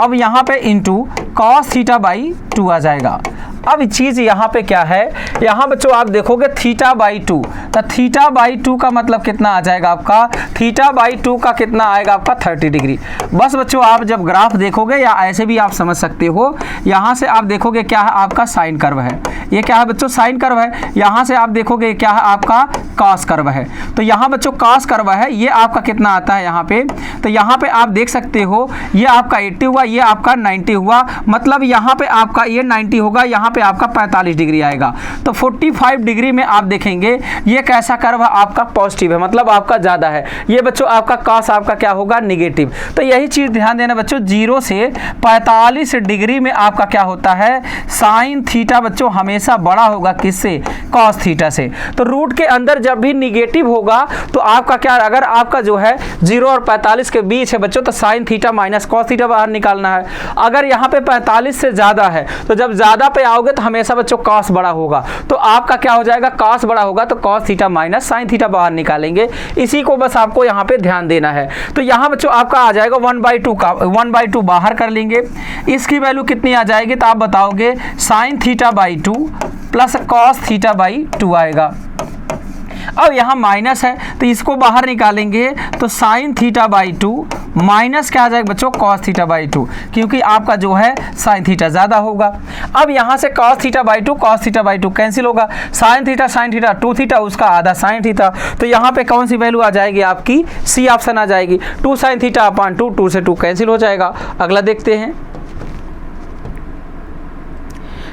अब यहाँ पे इंटू कॉस थीटा बाई 2 आ जाएगा। अब चीज़ यहाँ पे क्या है, यहाँ बच्चों आप देखोगे थीटा बाई 2, तो थीटा बाई 2 का मतलब कितना आ जाएगा आपका? थीटा बाई 2 का कितना आएगा आपका? 30 डिग्री। बस बच्चों आप जब ग्राफ देखोगे या ऐसे भी आप समझ सकते हो, यहाँ से आप देखोगे क्या है आपका? साइन कर्व है। ये क्या है बच्चों? साइन कर्व है। यहाँ से आप देखोगे क्या है आपका? कॉस कर्व है। तो यहाँ बच्चों कॉस कर्व है, ये आपका कितना आता है यहाँ पे? तो यहाँ पे आप देख सकते हो ये आपका 80 हुआ, ये आपका 90 हुआ, मतलब यहाँ पे आपका ये 90 होगा, यहाँ पे आपका 45 डिग्री आएगा। तो 45 डिग्री में आप देखेंगे ये कैसा कर्व है आपका? पॉजिटिव है, मतलब आपका ज़्यादा है। ये बच्चों आपका कॉस आपका क्या होगा? निगेटिव। तो यही चीज़ ध्यान देना बच्चों, 0 से 45 डिग्री में आपका क्या होता है? साइन थीटा बच्चों हमेशा बड़ा होगा किससे? कॉस थीटा से। तो रूट के अंदर जब भी निगेटिव होगा तो आपका क्या, अगर आपका जो है 0 और 45 के बीच है बच्चों, तो sine theta minus cos theta बाहर निकालना है। अगर यहाँ पे 45 से ज़्यादा है तो जब ज़्यादा पे आओगे जाओगे तो हमेशा बच्चों कॉस बड़ा होगा, तो आपका क्या हो जाएगा, कॉस बड़ा होगा तो cos theta minus sine theta बाहर निकालेंगे। इसी को बस आपको यहाँ पे ध्यान देना है। तो यहाँ बच्चों आपका आ जाएगा 1/2 का 1/2 बाहर कर लेंगे, इसकी वैल्यू कितनी आ जाएगी तो आप बताओगे sine theta by 2 plus cos theta by 2 आएगा। अब यहाँ माइनस है तो इसको बाहर निकालेंगे तो साइन थीटा बाई 2 माइनस क्या आ जाएगा बच्चों, कॉस थीटा बाई 2, क्योंकि आपका जो है साइन थीटा ज़्यादा होगा। अब यहाँ से cos theta by 2 cos theta by 2 cancel होगा, साइन थीटा 2 थीटा उसका आधा साइन थीटा, तो यहाँ पे कौन सी वैल्यू आ जाएगी आपकी, सी ऑप्शन आ जाएगी। 2 साइन थीटा अपान 2, 2 से 2 कैंसिल हो जाएगा। अगला देखते हैं,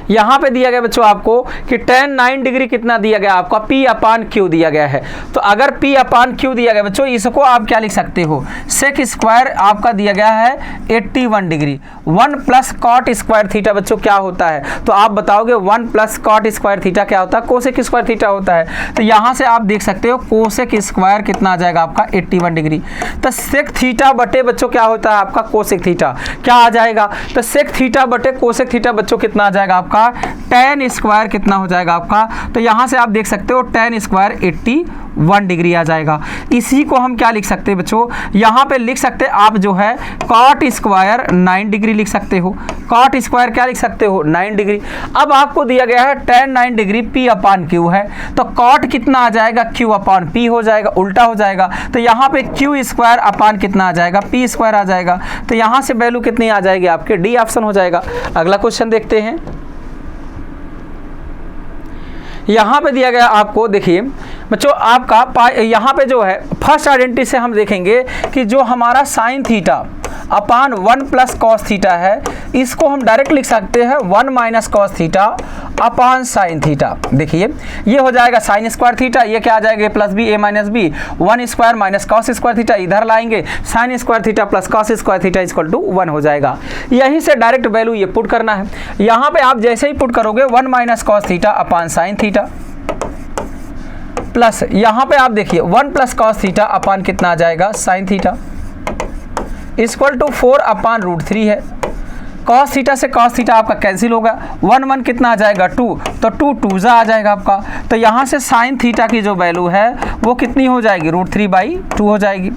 यहाँ पे दिया गया बच्चों आपको कि tan 9 डिग्री कितना दिया गया आपका, P अपान Q दिया गया है। तो अगर P अपान Q दिया गया बच्चों, इसको आप क्या लिख सकते हो, सेक स्क्वायर आपका दिया गया है 81 degree, 1 plus cot square theta बच्चों क्या होता है, तो आप बताओगे 1 प्लस कॉट स्क्वायर थीटा क्या होता है, कोसेक स्क्वायर थीटा होता है। तो यहाँ से आप देख सकते हो कोसेक स्क्वायर कितना आ जाएगा आपका 81 डिग्री। तो सेक थीटा बटे बच्चों क्या होता है आपका कोसेक थीटा क्या आ जाएगा, तो सेक थीटा बटे कोसेक थीटा बच्चों कितना आ जाएगा आपका tan स्क्वायर कितना हो जाएगा आपका, तो यहां से आप देख सकते हो tan स्क्वायर 81 डिग्री आ जाएगा। इसी को हम क्या लिख सकते हैं बच्चों, यहां पे लिख सकते हैं आप जो है cot स्क्वायर 9 डिग्री लिख सकते हो, cot स्क्वायर क्या लिख सकते हो 9 डिग्री। अब आपको दिया गया है tan 9 डिग्री P अपान Q है, तो cot कितना आ जाएगा Q अपान P हो जाएगा, उल्टा हो जाएगा। तो यहाँ पे Q स्क्वायर अपान कितना आ जाएगा, P स्क्वायर आ जाएगा। तो यहाँ से वैल्यू कितनी आ जाएगी आपके, डी ऑप्शन हो जाएगा। अगला क्वेश्चन देखते हैं, यहाँ पे दिया गया आपको, देखिए बच्चों आपका यहाँ पे जो है फर्स्ट आइडेंटिटी से हम देखेंगे कि जो हमारा sine theta upon 1 plus cos theta है, इसको हम डायरेक्ट लिख सकते हैं 1 minus cos theta upon sine theta. देखिए ये हो जाएगा साइन स्क्वायर थीटा, ये क्या आ जाएगा plus B A minus B, 1 square minus cos square theta इधर लाएंगे, sine square theta plus cos square theta equal to 1 हो जाएगा। यहीं से डायरेक्ट वैल्यू ये पुट करना है। यहाँ पे आप जैसे ही पुट करोगे 1 minus cos theta upon sine theta plus यहाँ पे आप देखिए 1 प्लस कॉस थीटा अपान कितना आ जाएगा साइन थीटा इक्वल टू 4 अपान √3 है। कॉस थीटा से कॉस थीटा आपका कैंसिल होगा, 1 1 कितना आ जाएगा 2, तो 2 2 आ जाएगा आपका। तो यहाँ से साइन थीटा की जो वैल्यू है वो कितनी हो जाएगी, √3/2 हो जाएगी।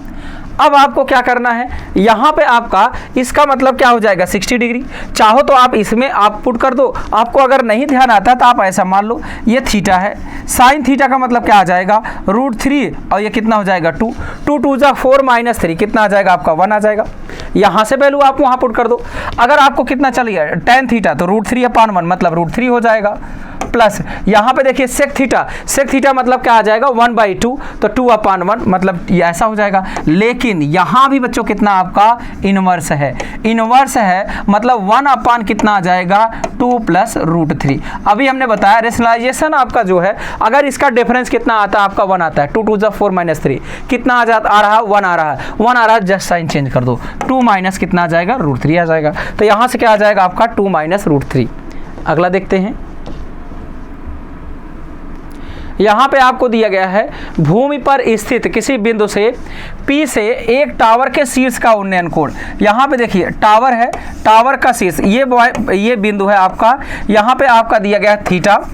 अब आपको क्या करना है, यहाँ पे आपका इसका मतलब क्या हो जाएगा 60 डिग्री। चाहो तो आप इसमें आप पुट कर दो, आपको अगर नहीं ध्यान आता तो आप ऐसा मान लो ये थीटा है, साइन थीटा का मतलब क्या आ जाएगा √3 और ये कितना हो जाएगा 2, 2 2 जा 4 माइनस 3 कितना आ जाएगा आपका 1 आ जाएगा। यहाँ से वैल्यू आप वहाँ पुट कर दो। अगर आपको कितना चलिए tan थीटा तो √3/1 मतलब √3 हो जाएगा, प्लस यहाँ पे देखिए सेक थीटा मतलब क्या आ जाएगा 1/2 तो 2/1 मतलब ये ऐसा हो जाएगा। लेकिन यहाँ भी बच्चों कितना आपका इनवर्स है मतलब 1 अपान कितना आ जाएगा 2 प्लस √3। अभी हमने बताया रेशनलाइजेशन आपका जो है अगर इसका डिफरेंस कितना आता है आपका 1 आता है, 2 2 जा 4 माइनस 3 कितना आ रहा है 1 आ रहा है, जस्ट साइन चेंज कर दो, 2 माइनस कितना आ जाएगा √3 आ जाएगा। तो यहाँ से क्या आ जाएगा आपका 2 माइनस √3। अगला देखते हैं, यहाँ पे आपको दिया गया है भूमि पर स्थित किसी बिंदु से P से एक टावर के शीर्ष का उन्नयन कोण। यहाँ पे देखिए टावर है, टावर का शीर्ष ये बिंदु है आपका, यहाँ पे आपका दिया गया थीटा,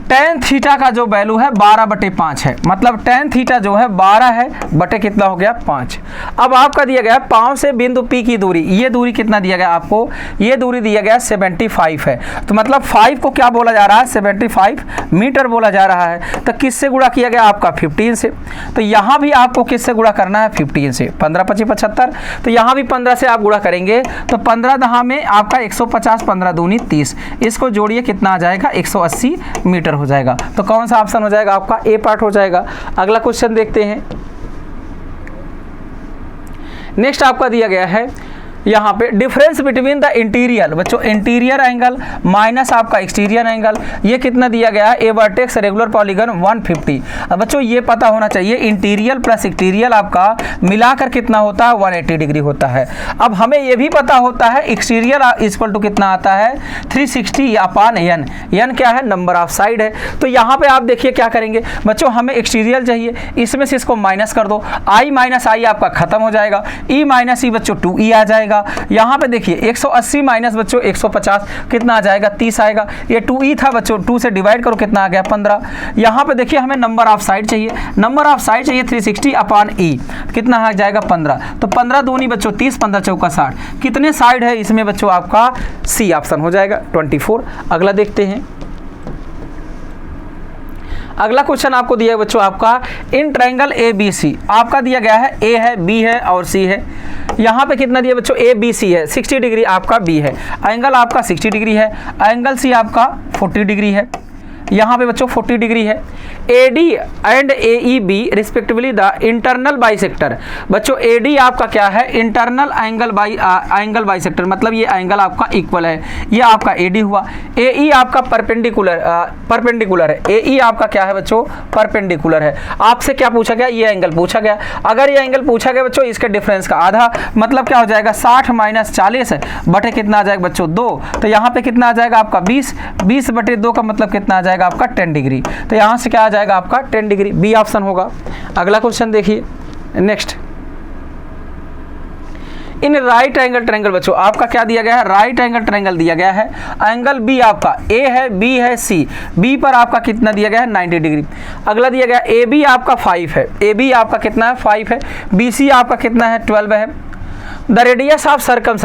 tan थीटा का जो वैल्यू है 12/5 है, मतलब tan थीटा जो है 12 है बटे कितना हो गया 5। अब आपका दिया गया पाँव से बिंदु P की दूरी, ये दूरी कितना दिया गया आपको, ये दूरी दिया गया 75 है, तो मतलब 5 को क्या बोला जा रहा है 75 मीटर बोला जा रहा है। तो किससे गुणा किया गया आपका 15 से, तो यहाँ भी आपको किससे गुणा करना है 15 से, 15 25 75, तो यहाँ भी 15 से आप गुणा करेंगे तो 15 दहा में आपका 150, 15 दूनी 30, इसको जोड़िए कितना आ जाएगा 180 मीटर हो जाएगा। तो कौन सा ऑप्शन हो जाएगा आपका ए पार्ट हो जाएगा। अगला क्वेश्चन देखते हैं, नेक्स्ट आपका दिया गया है यहाँ पे डिफरेंस बिटवीन द इंटीरियर, बच्चों इंटीरियर एंगल माइनस आपका एक्सटीरियर एंगल, ये कितना दिया गया है ए वर्टेक्स रेगुलर पॉलीगन 150। अब बच्चों ये पता होना चाहिए इंटीरियर प्लस एक्सटीरियर आपका मिलाकर कितना होता है 180 डिग्री होता है। अब हमें ये भी पता होता है एक्सटीरियर इक्वल टू कितना आता है 360 अपान n, n क्या है नंबर ऑफ साइड है। तो यहाँ पे आप देखिए क्या करेंगे बच्चों, हमें एक्सटीरियर चाहिए, इसमें से इसको माइनस कर दो, i माइनस आई आपका खत्म हो जाएगा, e माइनस ई बच्चों 2e आ जाएगा, आएगा। यहाँ पे देखिए 180 माइनस बच्चों 150 कितना आ जाएगा 30 आएगा। ये 2e था बच्चों, 2 से डिवाइड करो कितना आ गया 15। यहाँ पे देखिए हमें नंबर ऑफ साइड चाहिए, नंबर ऑफ साइड चाहिए 360 अपॉन e, कितना आ जाएगा 15। तो 15 दूनी बच्चों 30, 15 चौका 60, कितने साइड है इसमें बच्चों आपका सी ऑप्शन हो जाएगा 24। अगला देखते हैं। अगला क्वेश्चन आपको दिया है बच्चों आपका in triangle A B C, आपका दिया गया है ए है, बी है और सी है। यहाँ पे कितना दिया बच्चों ए बी सी है, 60 डिग्री आपका बी है, एंगल आपका 60 डिग्री है, एंगल सी आपका 40 डिग्री है, यहाँ पे बच्चों 40 डिग्री है। AD and AEB respectively the internal bisector, बच्चों AD आपका क्या है इंटरनल एंगल बाइसेक्टर, मतलब ये एंगल आपका इक्वल है, ये आपका AD हुआ। AE आपका परपेंडिकुलर है, AE आपका क्या है बच्चों परपेंडिकुलर है। आपसे क्या पूछा गया, ये एंगल पूछा गया। अगर ये एंगल पूछा गया बच्चों इसके डिफरेंस का आधा, मतलब क्या हो जाएगा 60 माइनस 40 बटे कितना आ जाएगा बच्चों 2, तो यहाँ पे कितना आ जाएगा आपका 20, 20 बटे 2 का मतलब कितना आ जाएगा आपका 10 डिग्री, तो यहाँ से क्या आ जाएगा आपका 10 डिग्री, बी ऑप्शन होगा। अगला क्वेश्चन देखिए next. In right angle triangle बच्चों आपका क्या दिया गया है, राइट एंगल ट्रायंगल दिया गया है। एंगल बी आपका ए है, बी है, सी, बी पर आपका कितना दिया गया है 90 डिग्री। अगला दिया गया ए बी आपका 5 है, ए बी आपका कितना है 5 है, बी सी आपका कितना है 12 है। The radius of circum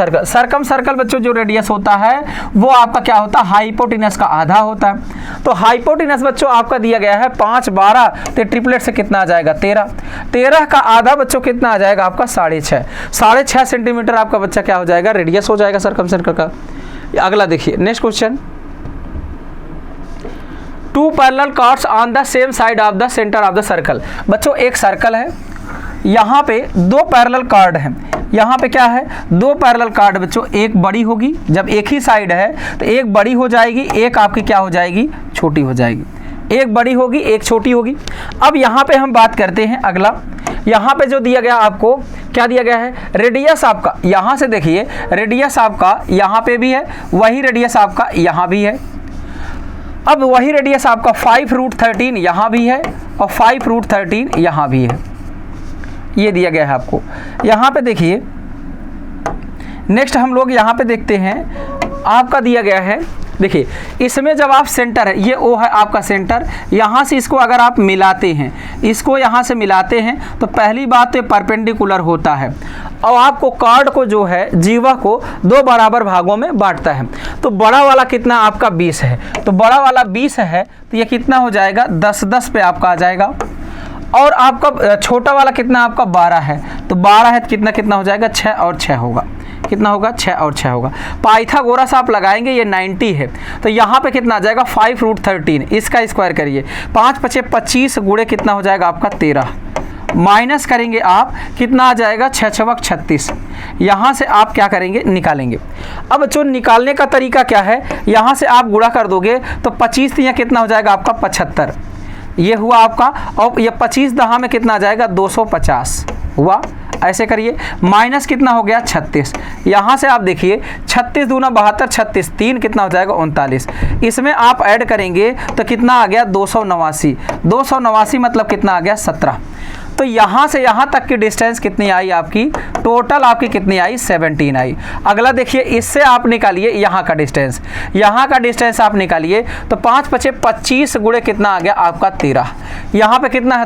circle बच्चों जो रेडियस होता है वो आपका क्या होता है हाइपोटेनस का आधा होता है। तो हाइपोटेनस बच्चों आपका दिया गया है 5, 12, तो ट्रिपलेट से कितना आ जाएगा 13, 13 का आधा बच्चों कितना आ जाएगा आपका 6.5 सेंटीमीटर आपका बच्चा क्या हो जाएगा रेडियस हो जाएगा सर्कम सर्कल का। अगला देखिए next question. 2 parallel cards on the same side of the centre of the circle, बच्चों एक सर्कल है, यहाँ पे 2 पैरेलल कार्ड हैं, यहाँ पे क्या है 2 पैरेलल कार्ड बच्चों, एक बड़ी होगी, जब एक ही साइड है तो एक बड़ी हो जाएगी, एक आपकी क्या हो जाएगी छोटी हो जाएगी, एक बड़ी होगी एक छोटी होगी। अब यहाँ पे हम बात करते हैं अगला, यहाँ पे जो दिया गया आपको क्या दिया गया है रेडियस आपका, यहाँ से देखिए रेडियस आपका यहाँ पे भी है, वही रेडियस आपका यहाँ भी है। अब वही रेडियस आपका 5√13 यहाँ भी है और 5√13 यहाँ भी है, ये दिया गया है आपको। यहाँ पे देखिए नेक्स्ट हम लोग यहाँ पे देखते हैं, आपका दिया गया है देखिए इसमें जब आप सेंटर है, ये ओ है आपका सेंटर, यहाँ से इसको अगर आप मिलाते हैं, इसको यहाँ से मिलाते हैं तो पहली बात तो परपेंडिकुलर होता है और आपको कार्ड को जो है जीवा को 2 बराबर भागों में बांटता है। तो बड़ा वाला कितना आपका 20 है, तो बड़ा वाला 20 है तो ये कितना हो जाएगा 10 पे आपका आ जाएगा। और आपका छोटा वाला कितना आपका 12 है, तो 12 है तो कितना कितना हो जाएगा 6 और 6 होगा, कितना होगा 6 और 6 होगा। पाइथागोरस आप लगाएंगे ये 90 है, तो यहाँ पे कितना आ जाएगा 5√13, इसका स्क्वायर करिए 5 × 5 = 25 गुणे कितना हो जाएगा आपका 13, माइनस करेंगे आप कितना आ जाएगा 6 × 6 = 36, यहाँ से आप क्या करेंगे निकालेंगे। अब जो निकालने का तरीका क्या है, यहाँ से आप गुणा कर दोगे तो 25 यहाँ कितना हो जाएगा आपका 75, ये हुआ आपका, और ये 25 दहा में कितना आ जाएगा 250 हुआ, ऐसे करिए माइनस कितना हो गया 36, यहाँ से आप देखिए 36 दूना 72, 36 3 कितना हो जाएगा 39, इसमें आप ऐड करेंगे तो कितना आ गया 289 मतलब कितना आ गया 17। तो यहाँ से यहाँ तक की डिस्टेंस कितनी आई आपकी, टोटल आपकी कितनी आई 17 आई। अगला देखिए इससे आप निकालिए यहाँ का डिस्टेंस, यहाँ का डिस्टेंस आप निकालिए तो 5 × 5 = 25 गुणे कितना आ गया आपका 13, यहाँ पे कितना है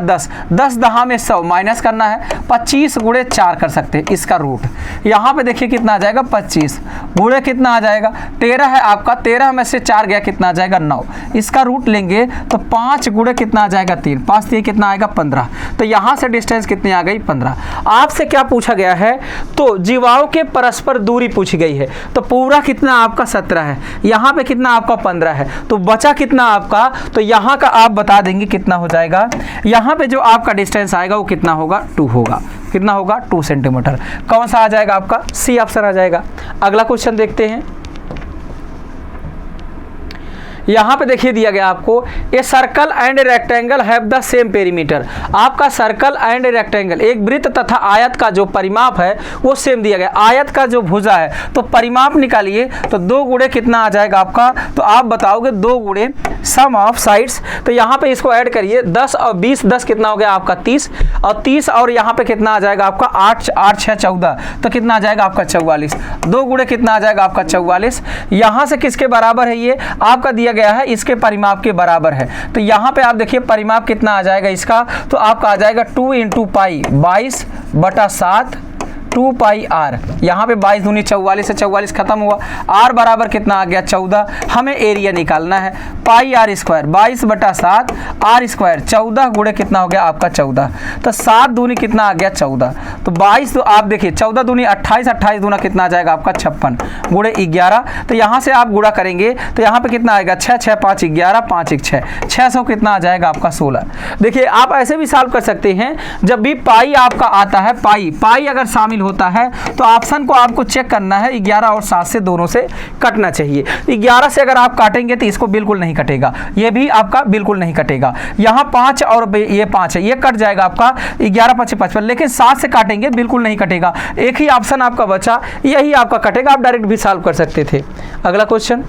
10 दहा में 100 माइनस करना है 25 गुणे 4 कर सकते हैं इसका रूट, यहाँ पे देखिए कितना आ जाएगा 25 गुणे कितना आ जाएगा 13 है आपका, 13 में से 4 गया कितना आ जाएगा 9, इसका रूट लेंगे तो 5 गुणे कितना आ जाएगा 3, 5 3 कितना आएगा 15, तो यहाँ से डिस्टेंस कितनी आ गई 15। आपसे क्या पूछा गया है, तो जीवाओं के परस्पर दूरी पूछी गई है, तो पूरा कितना आपका 17 है, यहाँ पे कितना आपका 15 है, तो बचा कितना आपका, तो यहाँ का आप बता देंगे कितना हो जाएगा, यहाँ पे जो आपका डिस्टेंस आएगा वो कितना होगा 2 होगा, कितना होगा 2 सेंटीमीटर। कौन सा आ जाएगा आपका सी ऑप्शन आ जाएगा। अगला क्वेश्चन देखते हैं। यहाँ पे देखिए दिया गया आपको, a circle and rectangle have the same perimeter. आपका सर्कल एंड रेक्टेंगल, एक वृत्त तथा आयत का जो परिमाप है वो सेम दिया गया। आयत का जो भुजा है तो परिमाप निकालिए, तो 2 गुणे कितना आ जाएगा आपका, तो आप बताओगे 2 गुणे सम ऑफ साइड्स। तो यहाँ पे इसको ऐड करिए, 10 और 20, 10 कितना हो गया आपका 30, और 30 और यहाँ पे कितना आ जाएगा आपका 8 6 14, तो कितना आ जाएगा आपका 44। 2 गुणे कितना आ जाएगा आपका 44। यहाँ से किसके बराबर है, ये आपका दिया गया है इसके परिमाप के बराबर है। तो यहाँ पे आप देखिए परिमाप कितना आ जाएगा इसका, तो आपका आ जाएगा 2 × पाई 22/7 2 पाई आर। यहाँ पे 22 दूनी 44 से 44 खत्म हुआ, आर बराबर कितना आ गया 14। हमें एरिया निकालना है, पाई आर स्क्वायर 22/7 आर स्क्वायर 14 गुणे कितना हो गया आपका 14, तो 7 दूनी कितना आ गया 14, तो 22 तो आप देखिए 14 दूनी 28, 28 दूना कितना आ जाएगा आपका 56 गुणे 11। तो यहाँ से आप गुणा करेंगे तो यहाँ पे कितना आएगा 6 6 5 11 5 1 6, 600 कितना आ जाएगा आपका 16। देखिए आप ऐसे भी सॉल्व कर सकते हैं, जब भी पाई आपका आता है, पाई अगर शामिल होता है तो ऑप्शन को आपको चेक करना है, 11 और 7 से दोनों से कटना चाहिए। 11 से अगर आप काटेंगे तो इसको बिल्कुल नहीं कटेगा, ये भी आपका बिल्कुल नहीं कटेगा। यहाँ 5 और ये 5 है, ये कट जाएगा आपका 11 5 55, लेकिन 7 से काटेंगे बिल्कुल नहीं कटेगा। एक ही ऑप्शन आपका बचा, यही आपका कटेगा। आप डायरेक्ट भी सॉल्व कर सकते थे। अगला क्वेश्चन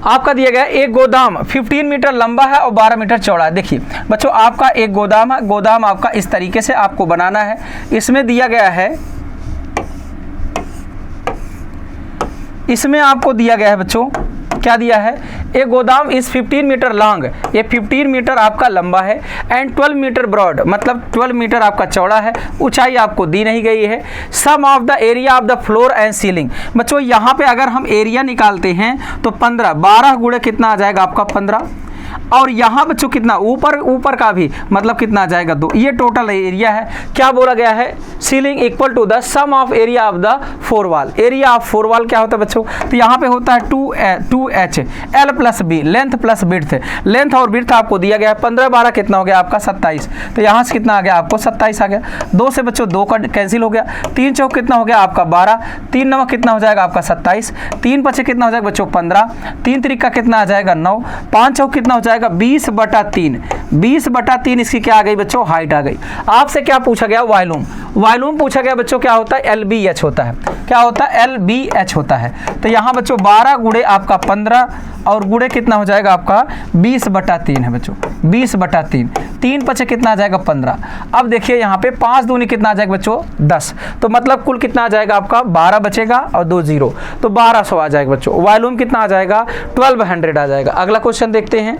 आपका दिया गया, एक गोदाम 15 मीटर लंबा है और 12 मीटर चौड़ा है। देखिए बच्चों आपका एक गोदाम है, गोदाम आपका इस तरीके से आपको बनाना है। इसमें दिया गया है, इसमें आपको दिया गया है बच्चों, क्या दिया है, एक गोदाम इस 15 मीटर लॉन्ग, ये 15 मीटर आपका लंबा है, एंड 12 मीटर ब्रॉड, मतलब 12 मीटर आपका चौड़ा है। ऊंचाई आपको दी नहीं गई है। Sum of the area of the floor and ceiling. बच्चों यहाँ पे अगर हम एरिया निकालते हैं तो 15, 12 गुणे कितना आ जाएगा आपका 15, और यहाँ बच्चों कितना ऊपर का भी मतलब कितना आ जाएगा 2। ये टोटल एरिया है। क्या बोला गया है, ceiling equal to the sum of area of the 4 wall. Area of 4 wall क्या होता है बच्चों, तो यहाँ पे होता है 2h L + B, length plus width. Length और विड्थ आपको दिया गया है। 15 12 कितना हो गया आपका 27, तो यहाँ से कितना आ गया आपको 27 आ गया। 2 से बच्चों 2 का कैंसिल हो गया। 3 चौक कितना हो गया आपका 12, 3 9 कितना हो जाएगा आपका 27, 3 5 कितना हो जाएगा बच्चों 15, 3 त्रिका कितना आ जाएगा 9, 5 चौक कितना हो जाएगा 20/3। 20/3 इसकी क्या आ गई बच्चों, हाइट आ गई। आपसे क्या पूछा गया, वॉल्यूम। वॉल्यूम पूछा गया बच्चों, क्या होता है LBH होता है। क्या होता है, LBH होता है। तो यहाँ बच्चों 12 गुणे आपका 15 और गुणे कितना हो जाएगा आपका 20/3 है बच्चों, 20/3। 3 5 कितना आ जाएगा 15। अब देखिए यहाँ पे 5 दूनी कितना आ जाएगा बच्चों 10, तो मतलब कुल कितना आ जाएगा आपका 12 बचेगा और 2 0, तो 1200 आ जाएगा बच्चों। वॉल्यूम कितना आ जाएगा 1200 आ जाएगा। अगला क्वेश्चन देखते हैं।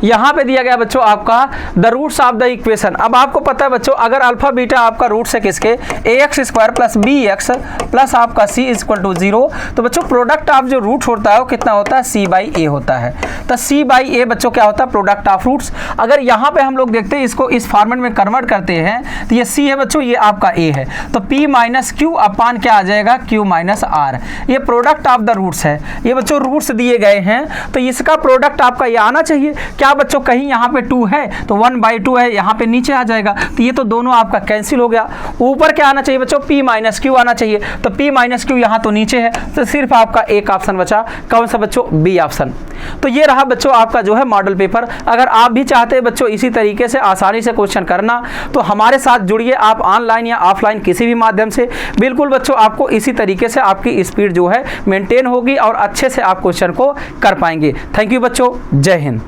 यहाँ पे दिया गया बच्चों आपका the roots of the equation. अब आपको पता है बच्चों, अगर अल्फा बीटा आपका रूट्स है किसके, ax² + bx प्लस आपका c = 0, तो बच्चों प्रोडक्ट ऑफ जो रूट होता है वो कितना होता है, c/a होता है। तो c/a बच्चों क्या होता है, प्रोडक्ट ऑफ रूट्स। अगर यहाँ पे हम लोग देखते हैं इसको इस फॉर्मेट में कन्वर्ट करते हैं, तो ये c है बच्चों, ये आपका a है, तो p - q अपान क्या आ जाएगा, q - r। ये प्रोडक्ट ऑफ द रूट्स है। ये बच्चों रूट्स दिए गए हैं, तो इसका प्रोडक्ट आपका ये आना चाहिए। क्या बच्चों कहीं यहाँ पे 2 है तो 1/2 है, यहाँ पे नीचे आ जाएगा, तो ये तो दोनों आपका कैंसिल हो गया। ऊपर क्या आना चाहिए बच्चों, p - q आना चाहिए, तो p - q यहाँ तो नीचे है, तो सिर्फ आपका एक ऑप्शन बचा, कौन सा बच्चों, बी ऑप्शन। तो ये रहा बच्चों आपका जो है मॉडल पेपर। अगर आप भी चाहते हैं बच्चों इसी तरीके से आसानी से क्वेश्चन करना, तो हमारे साथ जुड़िए, आप ऑनलाइन या ऑफलाइन किसी भी माध्यम से। बिल्कुल बच्चों आपको इसी तरीके से आपकी स्पीड जो है मेंटेन होगी और अच्छे से आप क्वेश्चन को कर पाएंगे। थैंक यू बच्चों, जय हिंद।